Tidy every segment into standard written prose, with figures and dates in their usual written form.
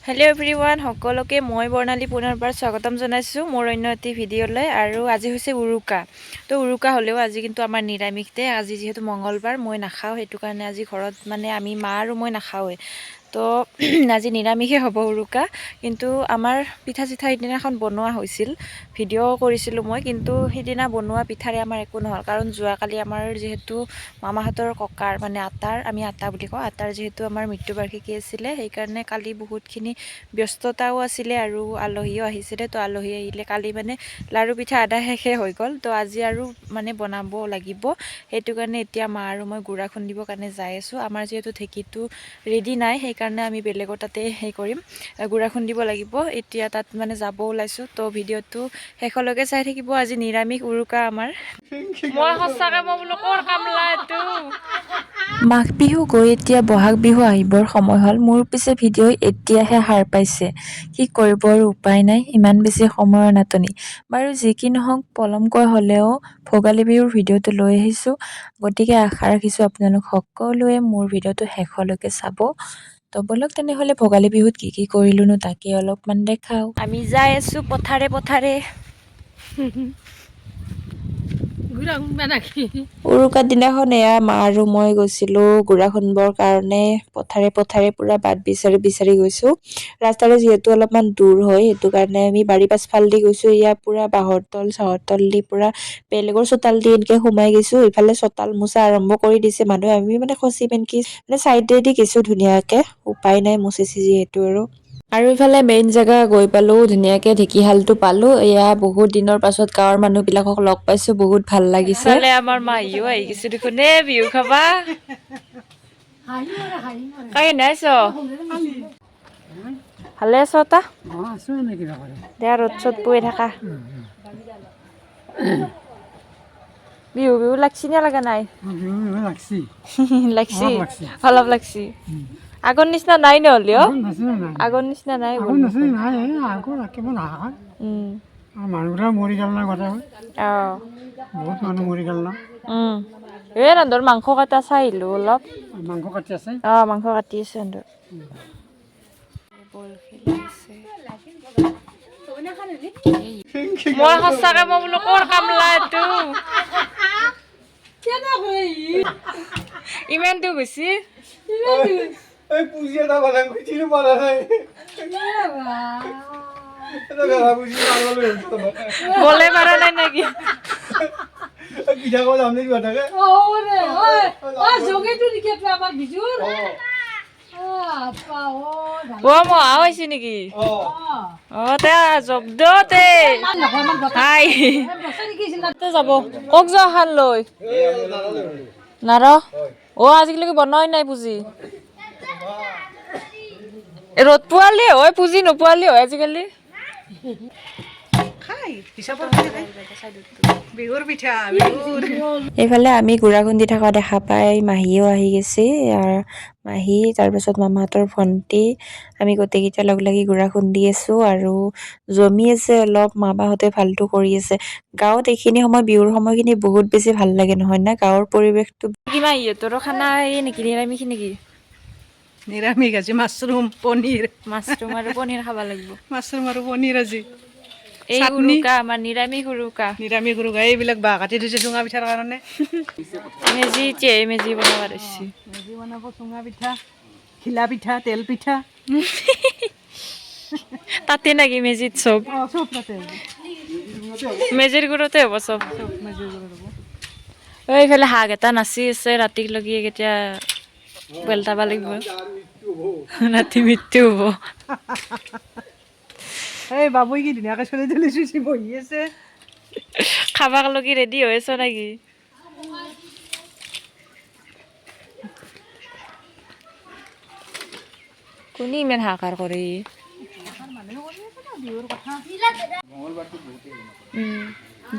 Hello' everyone, সকলোকে মই বৰ্ণালী পুনৰবাৰ স্বাগতম জনাইছোঁ মোৰ অন্য এটি ভিডিঅ'লৈ। আৰু আজি হৈছে উৰুকা। তো উৰুকা হ'লেও আজি কিন্তু আমাৰ নিৰামিষ দে। আজি যিহেতু মঙলবাৰ, মই নাখাওঁ, সেইটো কাৰণে আজি ঘৰত মানে আমি মা আৰু মই নাখাওঁৱেই। তো আজি নিৰামিষে হ'ব উৰুকা। কিন্তু আমাৰ পিঠা চিঠা সিদিনাখন বনোৱা হৈছিল, ভিডিঅ' কৰিছিলোঁ মই। কিন্তু সিদিনা বনোৱা পিঠাৰে আমাৰ একো নহ'ল, কাৰণ যোৱাকালি আমাৰ যিহেতু মামাহঁতৰ ককাৰ মানে আমি আটা বুলি কওঁ, আটাৰ যিহেতু আমাৰ মৃত্যুবাৰ্ষিকী আছিলে, সেইকাৰণে কালি বহুতখিনি ব্যস্ততাও আছিলে আৰু আলহীও আহিছিলে। তো আলহী আহিলে কালি মানে লাৰু পিঠা আধা শেষে হৈ গ'ল। তো আজি আৰু মানে বনাব লাগিব, সেইটো কাৰণে এতিয়া মা আৰু মই গুড়া খুন্দিবৰ কাৰণে যাই আছোঁ। আমাৰ যিহেতু ঢেঁকীটো ৰেডি নাই, সেইকাৰণে আমি বেলেগৰ তাতে কৰিম, গুড়া খুন্দিব লাগিব। এতিয়া তাত মানে যাব ওলাইছোঁ। তো ভিডিঅ'টো শেষলৈকে চাই থাকিব। আজি নিৰামিষ উৰুকা আমাৰ। মই সঁচাকৈ মই বোলো ক'ৰ কামলা এইটো। মাঘ বিহু গৈ এতিয়া বহাগ বিহু আহিবৰ সময় হ'ল। মোৰ পিছে ভিডিঅ' এতিয়াহে সাৰ পাইছে, কি কৰিব আৰু উপায় নাই, ইমান বেছি সময়ৰ নাটনি। বাৰু যি কি নহওক, পলমকৈ হ'লেও ভোগালী বিহুৰ ভিডিঅ'টো লৈ আহিছোঁ। গতিকে আশা ৰাখিছোঁ আপোনালোক সকলোৱে মোৰ ভিডিঅ'টো শেষলৈকে চাব। তো ব'লক তেনেহ'লে ভোগালী বিহুত কি কি কৰিলোনো তাকে অলপমান দেখাওঁ। আমি যাই আছোঁ পথাৰে পথাৰে। উৰুকাৰ দিনাখন এয়া মা আৰু মই গৈছিলোঁ গুড়া খুন্দিবৰ কাৰণে পথাৰে পথাৰে পুৰা বাট বিচাৰি বিচাৰি গৈছোঁ। ৰাস্তাৰে যিহেতু অলপমান দূৰ হয়, সেইটো কাৰণে আমি বাৰী পাছফাল দি গৈছোঁ। এয়া পুৰা বাঁহৰ তল চাহৰ তল দি পুৰা বেলেগৰ চোতাল দি এনেকে সোমাই গৈছোঁ। ইফালে চোতাল মোচা আৰম্ভ কৰি দিছে মানুহে, আমি মানে খচি পেনকি মানে চাইডেদি গৈছোঁ ধুনীয়াকে, উপায় নাই মুচিছে যিহেতু আৰু ইফালে মেইন জেগা গৈ পালোঁ, ধুনীয়াকে ঢেঁকীশালটো পালোঁ। এয়া বহুত দিনৰ পাছত গাঁৱৰ মানুহবিলাকক লগ পাইছোঁ, বহুত ভাল লাগিছে। ইফালে আমাৰ মাহীও আহি গৈছে দেখোন, বিহু খাবা। কাই নাইছ ভালে আছ তা? দে ৰ'দ চ'দ পৰি থাকা। বিহু বিহু লাগছি নে লগা নাই? লাগছি, অলপ লাগছি। আগৰ নিচিনা নাই নহ'লেও, আগৰ নিচিনা নাই। মানুহবিলাক মৰি গ'ল না কথা, বহুত মানুহ মৰি গ'ল না। এই ৰান্ধৰ মাংস কাটা চাই আহিলোঁ অলপ। মাংস কাটি আছে, মাংস কাটি আছে ৰান্ধৰ। মই সঁচাকৈ মই বোলো ক'ৰ কামলা এইটো। ইমানটো বেছি বলে পাৰা নাই নেকি? মহা হৈছে নেকি? জব্দতে যাব কক যোৱা খান লৈ নাৰ। আজিকালি বনোৱাই নাই পুঁজি। ৰ'দ পোৱালি হয়, পুঁজি নোপোৱালি হয় আজিকালি। এইফালে আমি গুড়া খুন্দি থকা দেখা পাই মাহীও আহি গৈছে। মাহী, তাৰপিছত মামাহঁতৰ ভণ্টি, আমি গোটেইকেইটা লগ লাগি গুড়া খুন্দি আছোঁ। আৰু জমি আছে অলপ, মামাহঁতে ভালটো কৰি আছে। গাঁৱত এইখিনি সময়, বিহুৰ সময়খিনি বহুত বেছি ভাল লাগে নহয় না, গাঁৱৰ পৰিৱেশটো। কিবা ইহঁতৰো খানা নেকি, নিৰামিষ নেকি? নিৰামিষ আজি, মাছৰুম পনীৰ। মাছৰুম আৰু পনীৰ খাব লাগিব। মাছৰুম আৰু পনীৰ আজি। এই চাটনি, উৰুকা আমাৰ নিৰামিষ উৰুকা। নিৰামিষ উৰুকা। এইবিলাক বাঁহ কাটি থৈছে চুঙা পিঠাৰ কাৰণে। মেজি বনাব ধৰিছে। মেজি বনাব, চুঙা পিঠা, ঘিলা পিঠা, তেল পিঠা। তাতে নেকি মেজিত চব? চব তাতে। মেজিৰ ঘৰতে হ'ব চব। মেজিৰ ঘৰত হ'ব। এইফালে হাঁহ এটা নাচি আছে, ৰাতিলৈকে কেতিয়া বেলটাব লাগিব, ৰাতি মৃত্যু হ'ব। এই বাবুই কি ধুনীয়াকৈ চলি তুলি চুচি বহি আছে। খাবাক লগি ৰেডি হৈ আছ নেকি? কোনে ইমান হাহাকাৰ কৰে?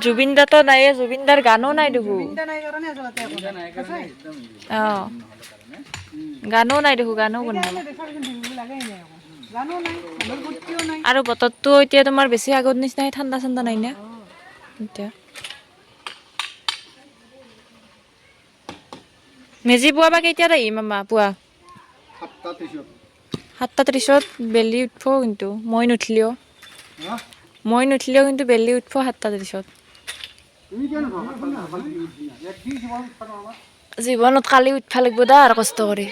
জুবিন দাতো নাই, জুবিন দাৰ গানো নাই দেখো। গানো নাই দেখো, গানো বনাব। আৰু বতৰটো এতিয়া তোমাৰ বেছি আগৰ নিচিনাই ঠাণ্ডা ঠাণ্ডা নাই না এতিয়া। মেজি পুৱা বা কেইটাত আহিম মামা? পুৱা 7:30 বেলি উঠব কিন্তু মই নুঠলিও কিন্তু বেলি উঠব 7:30 জীৱনত কালি উঠবা লাগিব দা আৰু কষ্ট কৰি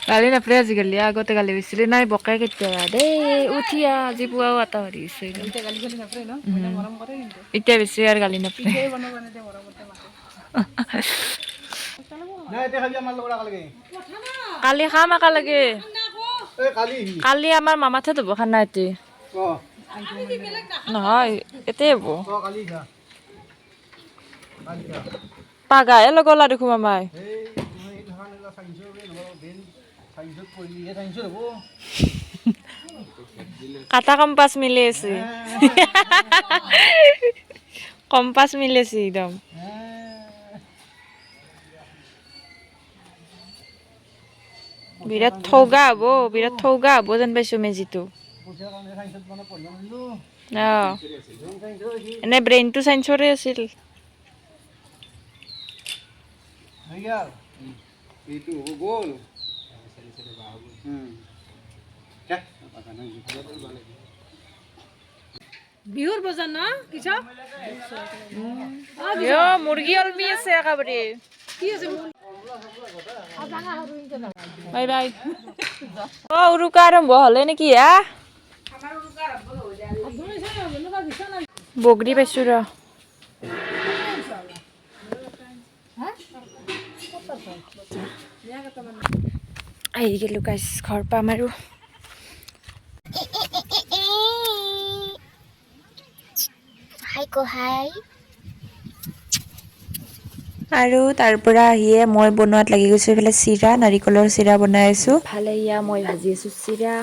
গালি নাপৰে আজিকালি আগতে গালি পাইছিলে নাই বকাই কেতিয়াবা দেই উঠিয়া আজি পুৱাও আটা মাৰি গৈছে এতিয়া বেছি আৰু গালি নাপৰে কালি খাম একেলগে কালি আমাৰ মামাতহে ধুব খানা এটি নহয় এতে হ'ব পাগাহে লগলা দেখো মামাই কাটা কম্পাছ মিলি আছে কম্পাছ মিলি আছে একদম বিৰাট ঠৌগা হ'ব যেন পাইছো মেজিটো এনে ব্ৰেইনটো চাইন্সৰে আছিল বিহুৰ বজাৰ ন কিছ মুৰ্গী অলপি আছে একেবাৰে বাই বাই উৰুকা আৰম্ভ হলে নেকি হা বগৰী পাইছো ৰ আহি গেলো গাইছ ঘৰ পাম আৰু আৰু তাৰ পৰা আহিয়ে মই বনোৱাত লাগি গৈছো এইফালে চিৰা নাৰিকলৰ চিৰা বনাই আছো ভালে ইয়া মই ভাজি আছো চিৰা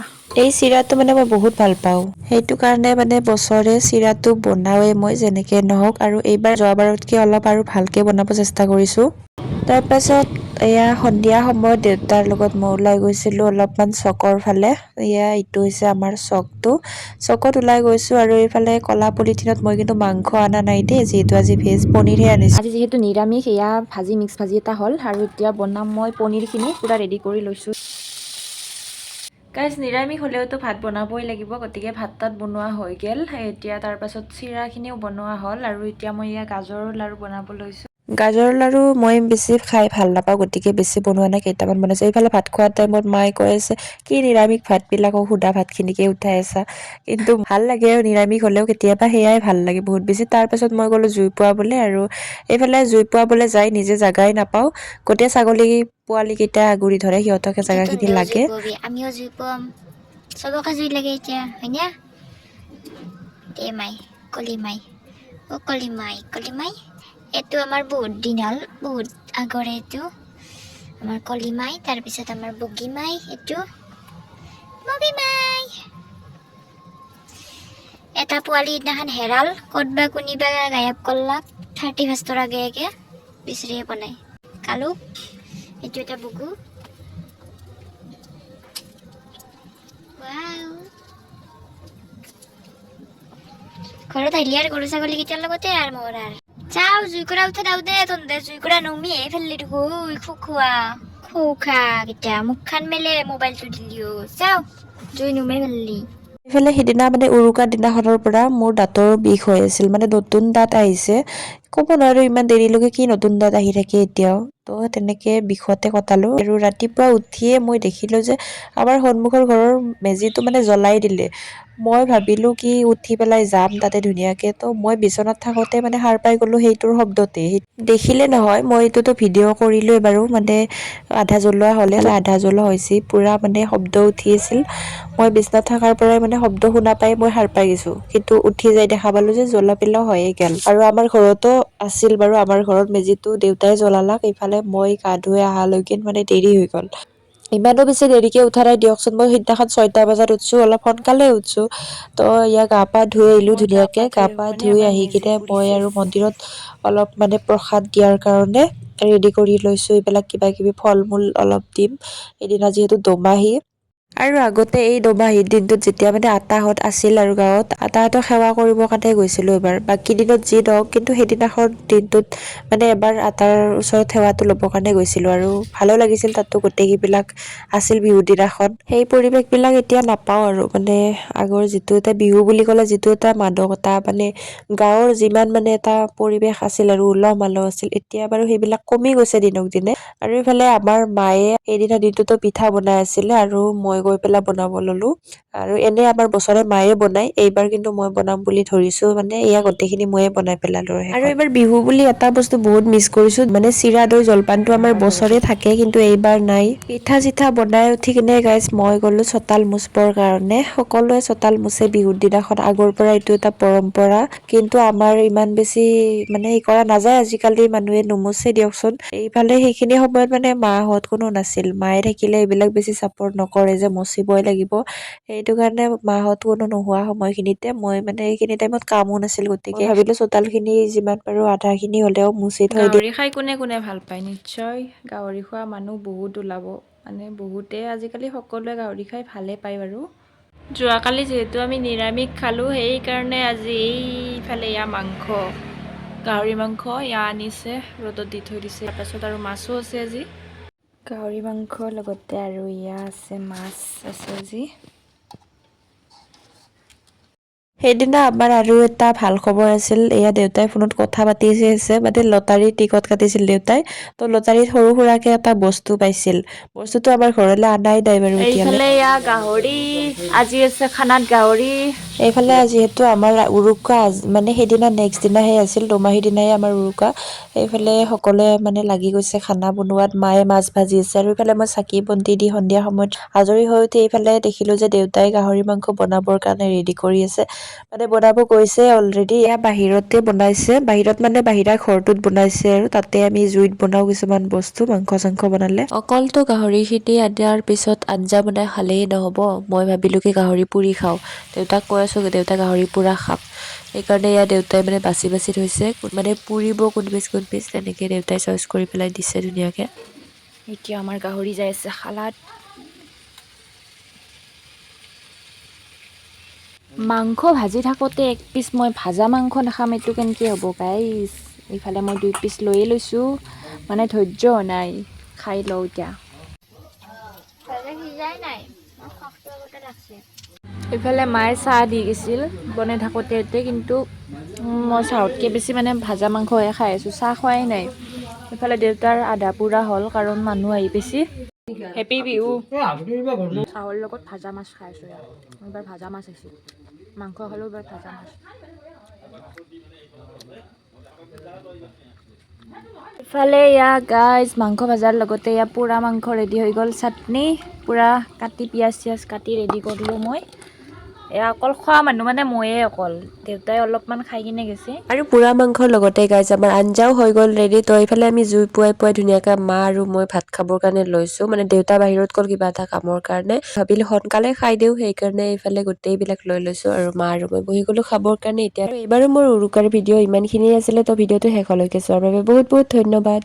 এই চিৰাটো মানে মই বহুত ভাল পাওঁ সেইটো কাৰণে মানে বছৰে চিৰাটো বনাওৱে মই যেনেকে নহওক আৰু এইবাৰ যোৱাবাৰতকে অলপ আৰু ভালকে বনাব চেষ্টা কৰিছো তাৰ পাছত এয়া সন্ধিয়া সময়ত দেউতাৰ লগত মই ওলাই গৈছিলো অলপমান চকৰ ফালে এয়া ইটো হৈছে আমাৰ চকত ওলাই গৈছো আৰু এইফালে কলা পলিথিনত মই কিন্তু মাংস অনা নাই দেই যিহেতু আজি ভেজ পনীৰহে আনিছো আজি যিহেতু নিৰামিষ এয়া ভাজি মিক্স ভাজি এটা হ'ল আৰু এতিয়া বনাম মই পনীৰখিনি পুৰা ৰেডি কৰি লৈছো গাইজ নিৰামিষ হ'লেওতো ভাত বনাবই লাগিব গতিকে ভাত তাত বনোৱা হৈ গ'ল এতিয়া তাৰ পাছত চিৰাখিনিও বনোৱা হ'ল আৰু এতিয়া মই এয়া গাজৰৰ লাৰু বনাব লৈছো গাজৰৰ লাৰু মই বেছি খাই ভাল নাপাওঁ গতিকে বেছি বনোৱা নাই কেইটামান বনাইছো এইফালে ভাত খোৱাৰ টাইমত মায়ে কৈ আছে কি নিৰামিষ ভাতবিলাকক সুদা ভাতখিনিকে উঠাই আছা কিন্তু ভাল লাগে আৰু নিৰামিষ হ'লেও কেতিয়াবা সেয়াই ভাল লাগে বহুত বেছি তাৰ পাছত মই গ'লো জুই পোৱাবলৈ আৰু এইফালে জুই পোৱাবলৈ যাই নিজে জাগাই নাপাওঁ গোটেই ছাগলী পোৱালি কেইটা আগুৰি ধৰে সিহঁতকে জাগাখিনি লাগে আমিও জুই পাম চবকে জুই লাগে এতিয়া হয়নে দে মাই কলিমাই এইটো আমাৰ বহুত দিন হ'ল বহুত আগৰে এইটো আমাৰ কলিমাই তাৰপিছত আমাৰ বগীমাই এইটো বগীমাই এটা পোৱালি দিনাখন হেৰাল ক'তবা কোনিবা গায়ব কৰলাক 31ৰ আগে বিচাৰিয়ে পোৱা নাই কালু এইটো এটা বুকু ঘৰত আহিলে আৰু গৰু ছাগলী কেইটাৰ লগতে আৰু মোৰ আৰু চাও জুইকুৰা উঠা দাও দে তন্দে জুইকুৰা নমিয়ে ফেললি দেখো খোখা কেতিয়া মুখখান মেলে মোবাইলটো দিলিও চাও জুই নুমে ফেললি এইফালে সিদিনা মানে উৰুকাৰ দিনাখনৰ পৰা মোৰ দাঁতৰ বিষ হৈ আছিল মানে নতুন দাঁত আহিছে ক'ব নোৱাৰো ইমান দেৰিলৈকে কি নতুন দাঁত আহি থাকে এতিয়াও তো তেনেকে বিষতে কটালো আৰু ৰাতিপুৱা উঠিয়ে মই দেখিলো যে আমাৰ সন্মুখৰ ঘৰৰ মেজিটো মানে জ্বলাই দিলে মই ভাবিলো কি উঠি পেলাই যাম তাতে ধুনীয়াকে তো মই বিচনাত থাকোতে মানে সাৰ পাই গলো সেইটোৰ শব্দতে দেখিলে নহয় মই এইটোতো ভিডিঅ' কৰিলোৱে বাৰু মানে আধা জ্বলোৱা হ'লে আধা জ্বলোৱা হৈছে পুৰা মানে শব্দ উঠি আছিল মই বিচনাত থকাৰ পৰাই মানে শব্দ শুনা পাই মই সাৰ পাই গৈছো কিন্তু উঠি যাই দেখা পালো যে জ্বলা পেলাও হয়ে গেল আৰু আমাৰ ঘৰতো আছিল বাৰু আমাৰ ঘৰত মেজিটো দেউতাই জ্বলালাক এইফালে মই গা ধুই অহালৈকে মানে দেৰি হৈ গ'ল ইমানো বেছি দেৰিকে উঠা নাই দিয়কচোন মই সিদিনাখন 6টা বজাত উঠছো অলপ সোনকালে উঠছো তো ইয়াক গা পা ধুই আহিলো ধুনীয়াকে গা পা ধুই আহি কিনে মই আৰু মন্দিৰত অলপ মানে প্ৰসাদ দিয়াৰ কাৰণে ৰেডি কৰি লৈছো এইবিলাক কিবা কিবি ফল মূল অলপ দিম এদিনা যিহেতু দমাহি আৰু আগতে এই দোমাহীৰ দিনটোত যেতিয়া মানে আতাহঁত আছিল আৰু গাঁৱত আতাহঁতক সেৱা কৰিবৰ কাৰণে গৈছিলোঁ এবাৰ। বাকী দিনত যি নহওক কিন্তু সেইদিনাখন দিনটোত মানে এবাৰ আতাৰ ওচৰত সেৱাটো ল'বৰ কাৰণে গৈছিলোঁ আৰু ভালো লাগিছিল তাতো গোটেইবিলাক আছিল বিহুৰ দিনাখন। সেই পৰিৱেশবিলাক এতিয়া নাপাওঁ আৰু মানে আগৰ যিটো এটা বিহু বুলি ক'লে যিটো এটা মাদকতা মানে গাঁৱৰ যিমান মানে এটা পৰিৱেশ আছিল আৰু উলহ মালহ আছিল এতিয়া বাৰু সেইবিলাক কমি গৈছে দিনক দিনে। আৰু ইফালে আমাৰ মায়ে সেইদিনা দিনটোতো পিঠা বনাই আছিলে আৰু মই গৈ পেলাই বনাব ললো আৰু এনে আমাৰ বছৰে মায়ে বনাই এইবাৰ কিন্তু মই বনাম বুলি ধৰিছো মানে এয়া গোটেইখিনি ময়ে বনাই পেলালো আৰু এইবাৰ বিহু বুলি এটা বস্তু বহুত মিছ কৰিছো মানে চিৰা দৈ জলপানটো আমাৰ বছৰে থাকে কিন্তু এইবাৰ নাই। পিঠা চিঠা বনাই উঠি কিনে গাইজ মই গ'লো চোতাল মুচবৰ কাৰণে। সকলোৱে চোতাল মুচে বিহুৰ দিনাখন আগৰ পৰা এইটো এটা পৰম্পৰা কিন্তু আমাৰ ইমান বেছি মানে ই কৰা নাযায় আজিকালি মানুহে নুমুচে দিয়কচোন। এইফালে সেইখিনি সময়ত মানে মাহঁত কোনো নাছিল মায়ে থাকিলে এইবিলাক বেছি চাপৰ্ট নকৰে যে মচিবই লাগিব সেইটো কাৰণে মাহঁত কোনো নোহোৱা সময়খিনিতে মই মানে এইখিনি টাইমত কামো নাছিল গতিকে ভাবিলো চোতাল খিনি যিমান পাৰো আধা খিনি হলেও মুচি থৈ দিম। গাহৰি খাই কোনে কোনে ভাল পায় নিশ্চয় গাহৰি খোৱা মানুহ বহুত ওলাব মানে বহুতে আজিকালি সকলোৱে গাহৰি খাই ভালে পায় বাৰু। যোৱাকালি যিহেতু আমি নিৰামিষ খালোঁ সেইকাৰণে আজি এইফালে এয়া মাংস গাহৰি মাংস এয়া আনিছে ৰ'দত দি থৈ দিছে তাৰপাছত আৰু মাছো আছে আজি গাহৰি মাংস লগতে আৰু এয়া আছে মাছ আছে আজি। সেইদিনা আমাৰ আৰু এটা ভাল খবৰ আছিল এয়া দেউতাই ফোনত কথা পাতি আছে মানে লটাৰীৰ টিকট কাটিছিল দেউতাই তো লটাৰীত সৰু সুৰাকে এটা বস্তু পাইছিল বস্তুটো আমাৰ ঘৰলৈ আনাই নাই বাৰু এইফালে এয়া গাহৰি আজি আছে খানাত গাহৰি। এইফালে যিহেতু আমাৰ উৰুকা মানে সেইদিনা নেক্সট দিনাহে আছিল দোমাহীৰ দিনাই আমাৰ উৰুকা এইফালে সকলোৱে মানে লাগি গৈছে খানা বনোৱাত মায়ে মাছ ভাজি আছে আৰু ইফালে মই চাকি বন্তি দি সন্ধিয়া সময়ত আজৰি হৈ উঠি এইফালে দেখিলো যে দেউতাই গাহৰি মাংস বনাবৰ কাৰণে ৰেডি কৰি আছে মানে বনাব গৈছে অলৰেডি এয়া বাহিৰতে বনাইছে বাহিৰত মানে বাহিৰা ঘৰটোত বনাইছে আৰু তাতে আমি জুইত বনাও কিছুমান বস্তু মাংস চাংস বনালে অকলতো গাহৰিখিনি আনাৰ পিছত আঞ্জা বনাই খালেই নহব মই ভাবিলো কি গাহৰি পুৰি খাওঁ দেউতাক কৈ আছো দেউতা গাহৰি পুৰা খাম সেইকাৰণে এয়া দেউতাই মানে বাচি বাচি থৈছে মানে পুৰিব কোন পিচ তেনেকে দেউতাই চইচ কৰি পেলাই দিছে ধুনীয়াকে। এতিয়া আমাৰ গাহৰি যাই আছে খালাত মাংস ভাজি থাকোঁতে এক পিচ মই ভাজা মাংস নাখাম এইটো কেনেকৈ হ'ব গাইজ। এইফালে মই 2 পিচ লৈয়ে লৈছোঁ মানে ধৈৰ্য নাই খাই লওঁ এতিয়া। এইফালে মায়ে চাহ দি গৈছিল বনাই থাকোঁতে কিন্তু মই চাহতকৈ বেছি মানে ভাজা মাংসহে খাই আছোঁ চাহ খোৱাই নাই। এইফালে দেউতাৰ আধা পোৰা হ'ল কাৰণ মানুহ আহি পাইছে। হেপী বিহু। চাহৰ লগত ভাজা মাছ খাই আছোঁ এইবাৰ ভাজা মাছ আহিছে মাংস খালেও এইবাৰ ভাজা মাছ। ইফালে এয়া গাইজ মাংস ভাজাৰ লগতে এয়া পোৰা মাংস ৰেডি হৈ গ'ল চাটনি পুৰা কাটি পিঁয়াজ চিয়াজ কাটি ৰেডি কৰিলোঁ মই এয়া অকল খোৱা মানুহ মানে ময়ে অকল দেউতাই অলপমান খাই কিনে গৈছে আৰু পোৰা মাংসৰ লগতে গাইজ আমাৰ আঞ্জাও হৈ গ'ল ৰেডি তো এইফালে আমি জুই পুৱাই ধুনীয়াকৈ মা আৰু মই ভাত খাবৰ কাৰণে লৈছোঁ মানে দেউতা বাহিৰত গ'ল কিবা এটা কামৰ কাৰণে ভাবিলোঁ সোনকালে খাই দিওঁ সেইকাৰণে এইফালে গোটেইবিলাক লৈ লৈছোঁ আৰু মা আৰু মই বহি গ'লোঁ খাবৰ কাৰণে এতিয়া এইবাৰো মোৰ উৰুকাৰ ভিডিঅ' ইমানখিনিয়ে আছিলে তো ভিডিঅ'টো শেষলৈকে চোৱাৰ বাবে বহুত বহুত ধন্যবাদ।